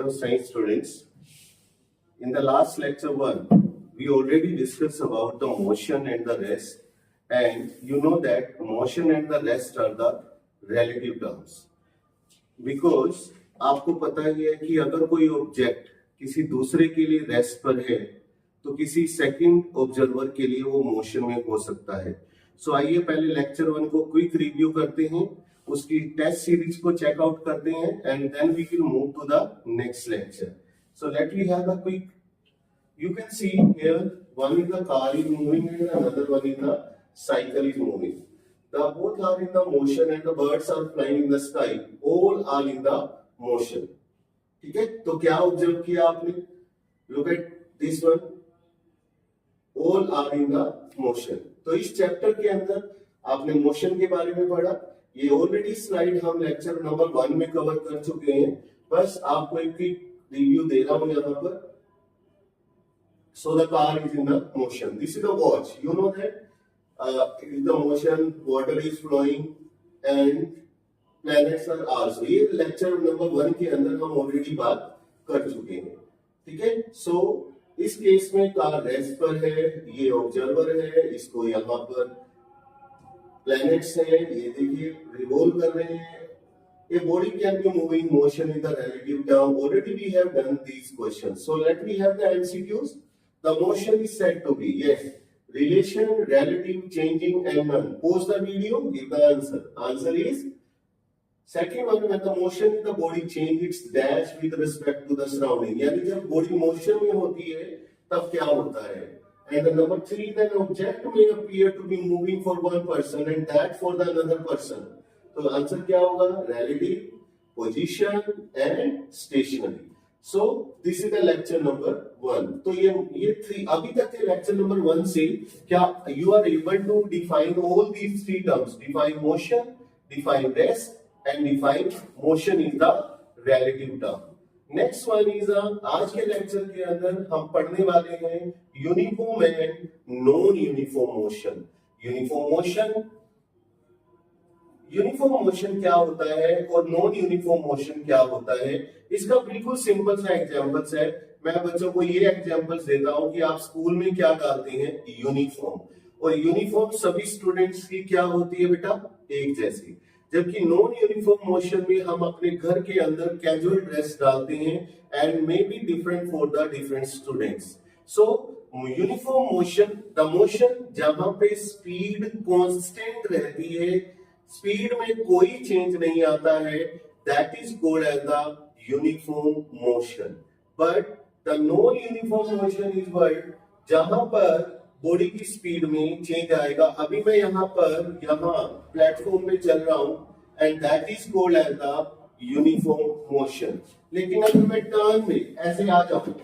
Dear science students, in the last lecture one, we already discussed about the motion and the rest, and you know that motion and the rest are the relative terms. Because आपको पता ही है कि अगर कोई object किसी दूसरे के लिए रेस्ट पर है तो किसी सेकंड ऑब्जर्वर के लिए वो मोशन में हो सकता है. सो आइए पहले लेक्चर वन को क्विक रिव्यू करते हैं, उसकी टेस्ट सीरीज को चेकआउट करते हैं and then we will move to the next lecture. So let we have the quick. You can see here one is the car is moving and another one is the cycle is moving. The both are in the motion and the birds are flying in the sky. All are in the motion. ठीक है, तो क्या observe किया आपने? Look at this one. All are in the motion. तो इस chapter के अंदर आपने मोशन के बारे में पढ़ा. ये ऑलरेडी स्लाइड हम लेक्चर नंबर 1 में कवर कर चुके हैं. बस आपको एक रिव्यू दे रहा हूं यहाँ पर. So the car is in the motion. This is the watch. You know that it is the motion, water is flowing and planets are also. ये लेक्चर नंबर 1 के अंदर हम ऑलरेडी बात कर चुके हैं. ठीक है. So इस केस में कार रेस्ट पर है, ये ऑब्जर्वर है, इसको यहाँ पर प्लैनेट्स हैं, ये देखिए रिवॉल्व कर रहे हैं. A body can be moving, motion is the relative term. Already we have done these questions. So let me have the MCQs. The motion is said to be, yes, relation, relative, changing and none. Pause the video, give the answer. Answer is, second one, when the motion in the body change its dash with respect to the surrounding. यानी जब body motion में होती है, तब क्या होता है? And the number 3, then object may appear to be moving for one person and that for the another person. तो आंसर क्या होगा? Relative, position and stationary. So this is the lecture number 1. तो ये 3 अभी तक के lecture number 1 से क्या you are able to define all these 3 terms. Define motion, define rest and define motion is the relative term. Next one is आज के lecture के अंदर हम पढ़ने वाले हैं uniform and non-uniform motion. Uniform motion क्या होता है और नॉन यूनिफॉर्म मोशन क्या होता है, इसका बिल्कुल सिंपल सा एग्जांपल्स है. मैं बच्चों को ये एग्जांपल्स देता हूं कि आप स्कूल में क्या डालते हैं, यूनिफॉर्म. और यूनिफॉर्म सभी स्टूडेंट्स की क्या होती है बेटा, एक जैसी. जबकि नॉन यूनिफॉर्म मोशन में हम अपने घर के अंदर कैजुअल ड्रेस डालते हैं and may be different for the different students. So uniform motion, the motion जहां पे स्पीड कांस्टेंट रहती है, स्पीड में कोई चेंज नहीं आता है, that is called as the uniform motion. But the non uniform motion is what, जहां पर बॉडी की स्पीड में चेंज आएगा. अभी मैं यहाँ प्लेटफॉर्म में चल रहा हूं and that is called as the uniform motion. लेकिन अगर मैं टर्न में ऐसे आ जाऊं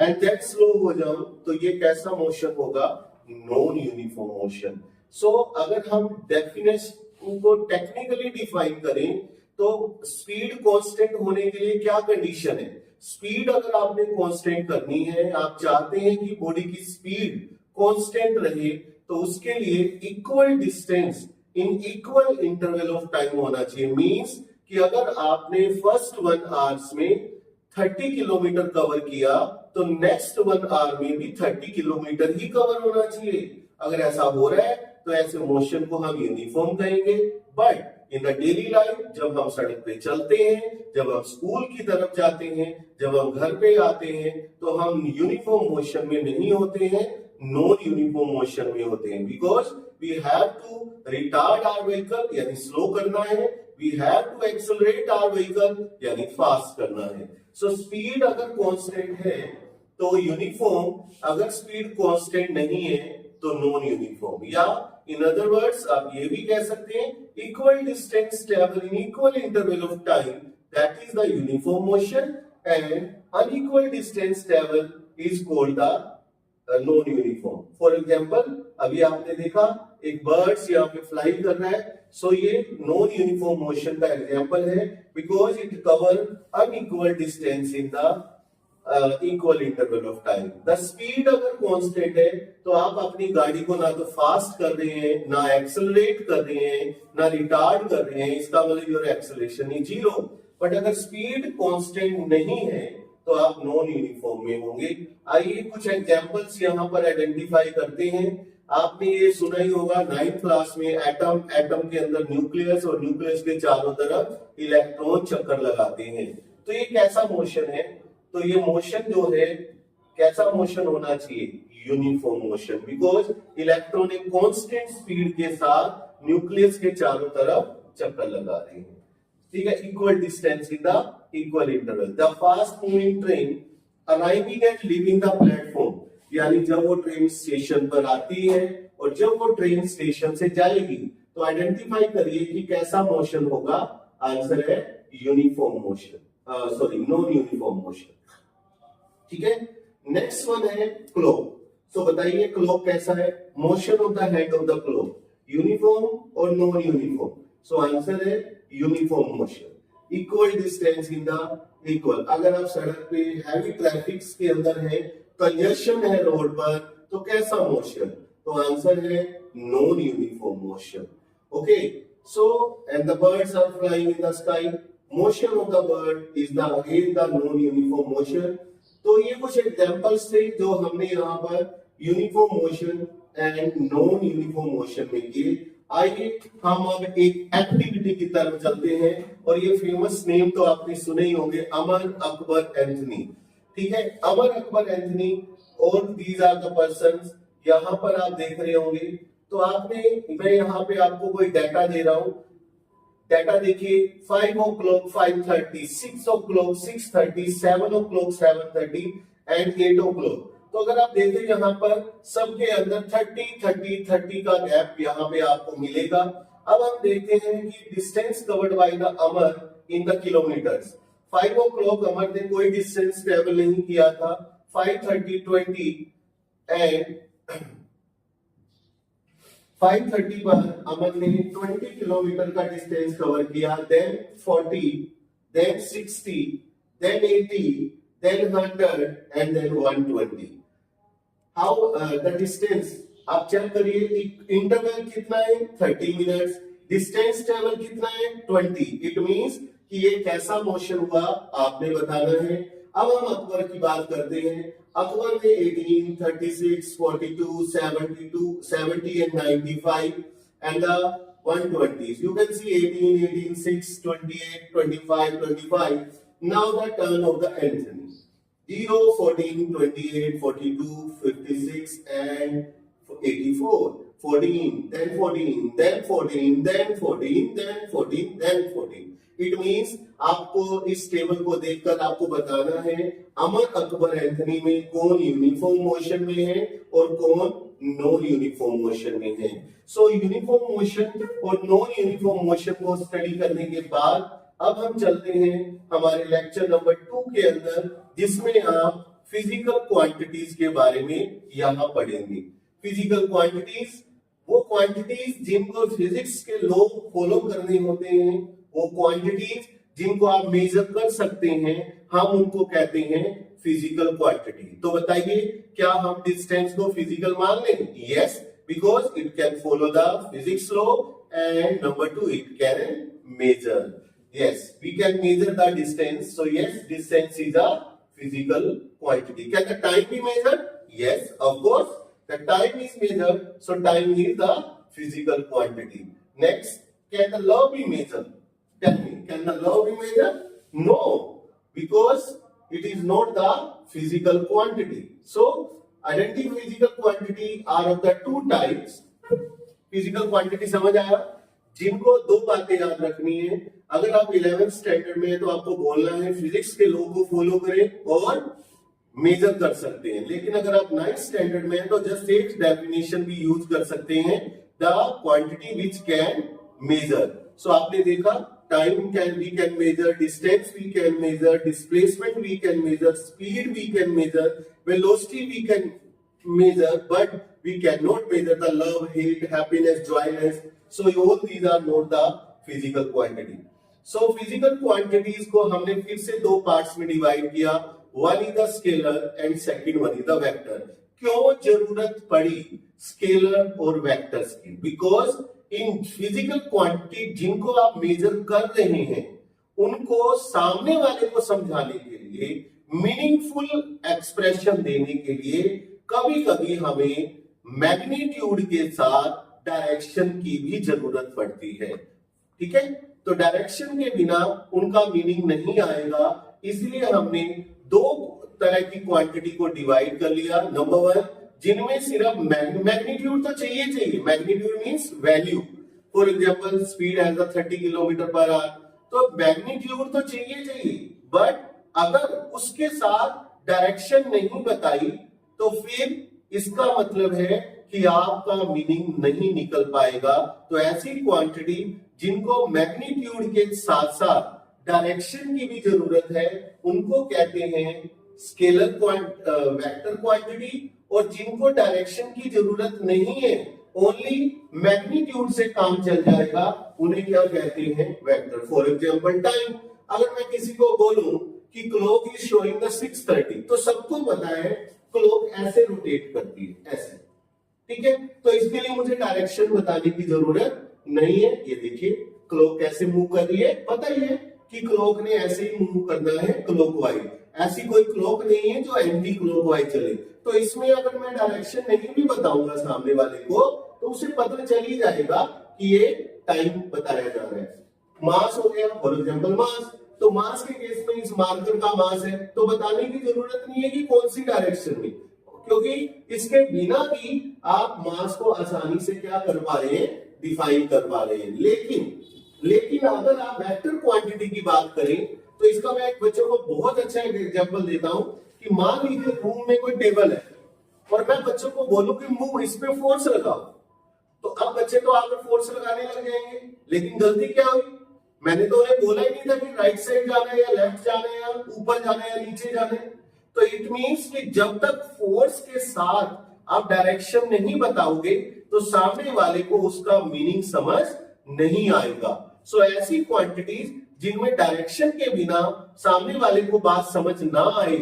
एंड दैट स्लो हो जाऊं तो ये कैसा मोशन होगा, नॉन यूनिफॉर्म मोशन. सो अगर हम डेफिनेशन को टेक्निकली डिफाइन करें तो स्पीड कांस्टेंट होने के लिए क्या कंडीशन है. स्पीड अगर आपने कांस्टेंट करनी है, आप चाहते हैं कि बॉडी की स्पीड कांस्टेंट रहे, तो उसके लिए equal distance in equal interval of time होना चाहिए. मींस कि अगर आपने फर्स्ट 1 आवर्स में 30 किलोमीटर कवर किया तो नेक्स्ट 1 आवर में भी 30 किलोमीटर ही कवर होना चाहिए. अगर ऐसा हो रहा है तो ऐसे मोशन को हम यूनिफॉर्म कहेंगे. But in the daily life जब हम सड़क पे चलते हैं, जब हम स्कूल की तरफ जाते हैं, जब हम घर पे आते हैं, तो हम यूनिफॉर्म मोशन में नहीं होते हैं, नॉन यूनिफॉर्म मोशन में होते हैं. Because we have to retard our vehicle यानी स्लो करना है, we have to accelerate our vehicle यानी फास्ट करना है. सो स्पीड अगर कांस्टेंट है तो यूनिफॉर्म, अगर स्पीड कांस्टेंट नहीं है तो नॉन यूनिफॉर्म. या इन अदर वर्ड्स आप ये भी कह सकते हैं equal distance travel in equal interval of time, that is the uniform motion. And unequal distance travel is called the non uniform. For example अभी आपने देखा एक बर्ड्स यहाँ पे फ्लाई कर रहा है, सो ये नॉन यूनिफॉर्म मोशन का एग्जांपल है because it cover unequal distance in the equal interval of time. The speed अगर कांस्टेंट है तो आप अपनी गाड़ी को ना तो फास्ट कर रहे हैं, ना एक्सेलरेट कर रहे हैं, ना रिटार्ड कर रहे हैं, इसका मतलब योर एक्सेलरेशन इज 0. बट अगर स्पीड कांस्टेंट नहीं है तो आप नॉन यूनिफॉर्म में होंगे। आइए कुछ एग्जांपल्स यहाँ पर आइडेंटिफाई करते हैं। आपने ये सुना ही होगा 9th क्लास में एटम, एटम के अंदर न्यूक्लियस और न्यूक्लियस के चारों तरफ इलेक्ट्रॉन चक्कर लगाते हैं। तो ये कैसा मोशन है? तो ये मोशन जो है कैसा मोशन होना चाहिए? यूनिफॉर्म मोशन, बिकॉज इलेक्ट्रॉन एक कांस्टेंट स्पीड के साथ न्यूक्लियस के चारों तरफ चक्कर लगा रहे हैं। ठीक है, equal distance in the equal interval. The fast moving train arriving and leaving the platform, यानी जब वो ट्रेन स्टेशन पर आती है और जब वो ट्रेन स्टेशन से जाएगी तो आइडेंटिफाई करिए कि कैसा मोशन होगा। आंसर है uniform motion, sorry non uniform motion. ठीक है, नेक्स्ट वन है क्लॉक। तो बताइए क्लॉक कैसा है? Motion of the hand of the clock, uniform और नॉन यूनिफॉर्म। सो आंसर है uniform motion. Equal distance in the equal, अगर आप सड़क पे हैवी ट्रैफिक के अंदर है, कंजेशन है रोड पर, तो कैसा मोशन? तो आंसर है non uniform motion. Okay, so and the birds are flying in the sky, motion of the bird is the again the non uniform motion. तो ये कुछ एग्जांपल्स थे जो हमने यहाँ पर uniform motion and non uniform motion में किए। आइए हम अब एक एक्टिविटी की तरफ चलते हैं, और ये फेमस नेम तो आपने सुने ही होंगे, अमर अकबर एंथनी। ठीक है, अमर अकबर एंथनी और दीज आर द पर्संस। यहाँ पर आप देख रहे होंगे, तो मैं यहाँ पे आपको कोई डाटा दे रहा हूं। डाटा देखिए, 5 o'clock 5:30, 6 o'clock 6:30, 7 o'clock 7:30 and 8 o'clock। तो अगर आप देखें यहाँ पर सबके अंदर 30 का गैप यहाँ पे आपको मिलेगा। अब हम देखते हैं कि distance covered by the Amar in the kilometres. 5 o'clock अमर ने कोई डिस्टेंस ट्रेवल नहीं किया था, 5:30 20 एंड 5:30 पर अमर ने 20 किलोमीटर का डिस्टेंस कवर किया, then 40, then 60, then 80, then 100 and then 120। How the distance आप चेक करिए, इंटरवल कितना है 30 मिनट्स, डिस्टेंस ट्रेवल कितना है 20। इट मींस कि ये कैसा मोशन हुआ आपने बताना है। अब हम अकबर की बात करते हैं। अकबर ने 18, 36, 42, 72, 70 and 95 and the 120s. You can see 18, 18, 6, 28, 25, 25. Now the turn of the Anthony. 0, 14, 28, 42, 56 and 84. 14, then 14, then 14, then 14, then 14, then 14. It means आपको इस टेबल को देखकर आपको बताना है अमर अकबर एंथनी में कौन यूनिफॉर्म मोशन में है और कौन नॉन यूनिफॉर्म मोशन में है। सो यूनिफॉर्म मोशन और नॉन यूनिफॉर्म मोशन को स्टडी करने के बाद अब हम चलते हैं हमारे लेक्चर नंबर 2 के अंदर, जिसमें आप फिजिकल क्वांटिटीज के बारे में यहाँ पढ़ेंगे। फिजिकल क्वांटिटीज वो क्वांटिटीज जिनको फिजिक्स के लोग फॉलो करने होते हैं, वो क्वांटिटीज जिनको आप मेजर कर सकते हैं, हम उनको कहते हैं फिजिकल क्वांटिटी। तो बताइए, क्या हम डिस्टेंस को फिजिकल मान लें? Yes, because it can follow the physics law, and number 2 it can measure. Yes, we can measure the distance. So yes, distance is a physical quantity. Can the time be measured? Yes, of course the time is measured, so time is the physical quantity. Next, can the law be measured? Tell me, can the law be measured? No, because it is not the physical quantity. So, identical physical quantity are of the two types. Physical quantity समझ आया? जिनको दो बातें याद रखनी है। अगर आप 11th स्टैंडर्ड में है तो आपको बोलना है फिजिक्स के लॉ को फॉलो करें और मेजर कर सकते हैं, लेकिन अगर आप 9th स्टैंडर्ड में है तो जस्ट एक डेफिनेशन भी यूज कर सकते हैं, the quantity which can measure. So आपने देखा time we can measure, distance we can measure, displacement we can measure, speed we can measure, velocity we can measure, but we cannot measure the love, hate, happiness, joyness. So all these are not the physical quantity. So physical quantities को हमने फिर से दो parts में divide किया, one is the scalar and second one is the vector. क्यों जरूरत पड़ी स्केलर और वेक्टर्स की? बिकॉज इन फिजिकल क्वांटिटी जिनको आप मेजर कर रहे हैं उनको सामने वाले को समझाने के लिए, मीनिंगफुल एक्सप्रेशन देने के लिए कभी कभी हमें मैग्नीट्यूड के साथ डायरेक्शन की भी जरूरत पड़ती है। ठीक है, तो डायरेक्शन के बिना उनका मीनिंग नहीं आएगा, इसलिए हमने दो तरह की क्वांटिटी को डिवाइड कर लिया। नंबर 1, जिनमें सिर्फ मैग्नीट्यूड तो चाहिए, magnitude means value. For example speed as 30 kilometre per hour, तो मैग्नीट्यूड तो चाहिए, बट अगर उसके साथ डायरेक्शन नहीं बताई तो फिर इसका मतलब है कि आपका मीनिंग नहीं निकल पाएगा। तो ऐसी क्वांटिटी जिनको मैग्नीट्यूड के साथ साथ डायरेक्शन की भी जरूरत है, उनको कहते हैं स्केलर वेक्टर क्वांटिटी। और जिनको डायरेक्शन की जरूरत नहीं है, ओनली मैग्नीट्यूड से काम चल जाएगा, उन्हें क्या कहते हैं, वेक्टर। फॉर एग्जांपल टाइम, अगर मैं किसी को बोलूं कि क्लॉक इज शोइंग द 6:30, तो सबको पता है क्लॉक ऐसे रोटेट करती है, ऐसे। ठीक है, तो इसके लिए मुझे डायरेक्शन बताने की जरूरत नहीं है। ये देखिए क्लॉक कैसे मूव कर रही है, पता ही है कि क्लॉक ने ऐसे ही मूव करना है क्लॉकवाइज। ऐसी कोई क्लॉक नहीं है जो एंटी क्लॉकवाइज चले। तो इसमें अगर मैं डायरेक्शन नहीं भी बताऊंगा सामने वाले को, तो उसे पता चल ही जाएगा कि ये टाइम बताया जा रहा है। मास हो गया, फॉर एग्जांपल मास, तो मास के केस में इस मार्कर का मास है, तो बताने की जरूरत नहीं है कि कौन सी डायरेक्शन में, क्योंकि इसके बिना भी आप मास को आसानी से क्या कर पा रहे हैं, डिफाइन कर पा रहे हैं। लेकिन अगर आप वेक्टर क्वांटिटी की बात करें, तो इसका मैं एक बच्चों को बहुत अच्छा एग्जांपल देता हूं कि मान लीजिए रूम में कोई टेबल है और मैं बच्चों को बोलूं कि मूव, इस पे फोर्स लगाओ, तो अब बच्चे तो आकर फोर्स लगाने लग जाएंगे। लेकिन गलती क्या हुई, मैंने तो उन्हें बोला ही नहीं था कि राइट साइड जाना है या लेफ्ट जाना है या ऊपर जाना है या नीचे जाना है। तो इट मींस कि जब तक फोर्स के साथ आप डायरेक्शन नहीं बताओगे तो सामने वाले को उसका मीनिंग समझ नहीं आएगा। सो ऐसी क्वांटिटीज जिनमें डायरेक्शन के बिना सामने वाले को बात समझ ना आए,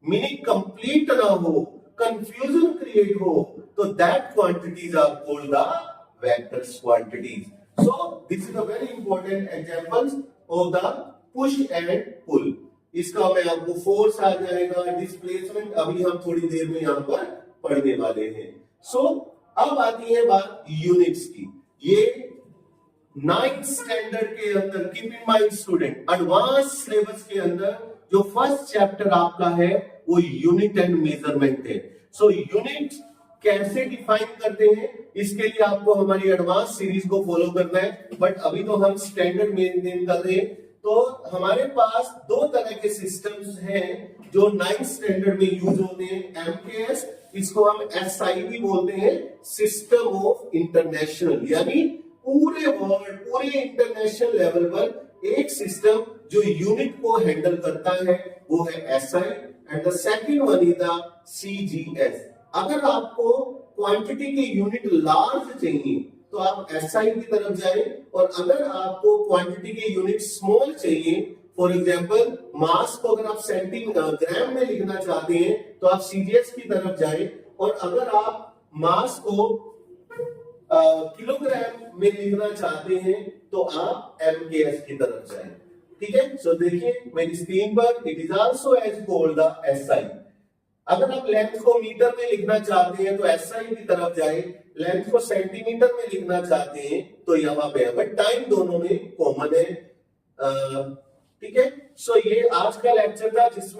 मीनिंग कंप्लीट ना हो, कंफ्यूजन क्रिएट हो, तो that quantities are called the vectors quantities. So this is a very important examples of the push and pull. इसका मैं आपको फोर्स आ जाएगा, डिस्प्लेसमेंट अभी हम थोड़ी देर में यहाँ पर पढ़ने वाले हैं। So अब आती है बात यूनिट्स की। ये 9th स्टैंडर्ड के अंदर, keep in mind student, advance syllabus के अंदर जो फर्स्ट चैप्टर आपका है वो यूनिट एंड मेजरमेंट है। सो यूनिट कैसे डिफाइन करते हैं, इसके लिए आपको हमारी एडवांस सीरीज को फॉलो करना है, बट अभी तो हम स्टैंडर्ड मेंटेन कर रहे हैं। तो हमारे पास दो तरह के सिस्टम्स हैं जो 9th स्टैंडर्ड में यूज होते हैं। एमकेएस, इसको हम एसआई भी बोलते हैं, सिस्टम ऑफ इंटरनेशनल, यानी पूरे वर्ल्ड, पूरे इंटरनेशनल लेवल पर एक सिस्टम जो यूनिट को हैंडल करता है वो है SI, and the second one is the CGS. अगर आपको क्वांटिटी के यूनिट लार्ज चाहिए तो आप एसआई की तरफ जाएं, और अगर आपको क्वांटिटी के यूनिट स्मॉल चाहिए, फॉर एग्जांपल मास को अगर आप सेंटीग्राम में लिखना चाहते हैं तो आप सीजीएस की तरफ जाएं, और अगर आप मास को किलोग्राम में लिखना चाहते हैं तो आप एमकेएस की तरफ जाएं। ठीक है, सो देखिए मेरी स्क्रीन पर, it is also as called the SI. अगर आप लेंथ को मीटर में लिखना चाहते हैं तो एसआई की तरफ जाएं, लेंथ को सेंटीमीटर में लिखना चाहते हैं तो यहाँ पे है, बट टाइम दोनों में कॉमन है। ठीक है, सो ये आज का लेक्चर था जिसमें